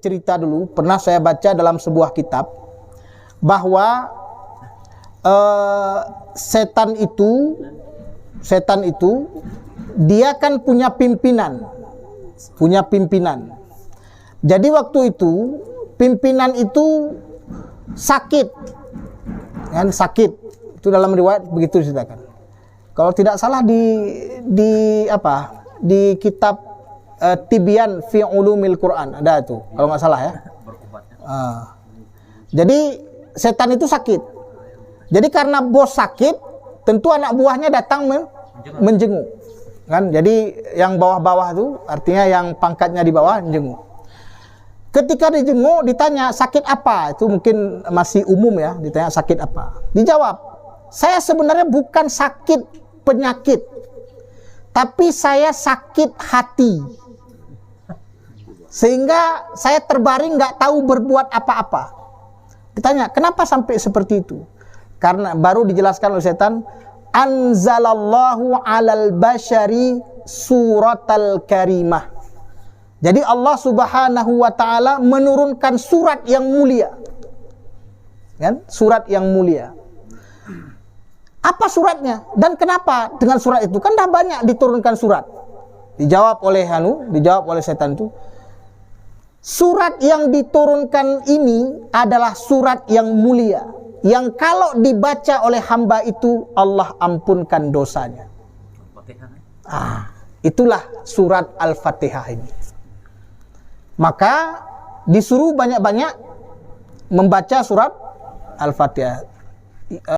cerita dulu, pernah saya baca dalam sebuah kitab bahwa setan itu dia kan punya pimpinan. Jadi waktu itu pimpinan itu sakit, kan, sakit. Itu dalam riwayat begitu diceritakan. Kalau tidak salah di kitab Tibyan fi Ulumil Quran ada itu, kalau nggak salah ya. Jadi setan itu sakit. Jadi karena bos sakit, tentu anak buahnya datang menjenguk. Kan? Jadi yang bawah-bawah itu artinya yang pangkatnya di bawah menjenguk. Ketika dijenguk ditanya sakit apa? Itu mungkin masih umum ya, ditanya sakit apa. Dijawab, saya sebenarnya bukan sakit penyakit, tapi saya sakit hati. Sehingga saya terbaring nggak tahu berbuat apa-apa. Ditanya, kenapa sampai seperti itu? Karena baru dijelaskan oleh setan, anzalallahu alal bashari suratal karimah. Jadi Allah Subhanahu wa taala menurunkan surat yang mulia. Kan? Surat yang mulia. Apa suratnya? Dan kenapa dengan surat itu? Kan dah banyak diturunkan surat. Dijawab oleh setan itu. Surat yang diturunkan ini adalah surat yang mulia, yang kalau dibaca oleh hamba itu Allah ampunkan dosanya. Itulah surat Al-Fatihah ini. Maka disuruh banyak-banyak membaca surat Al-Fatihah.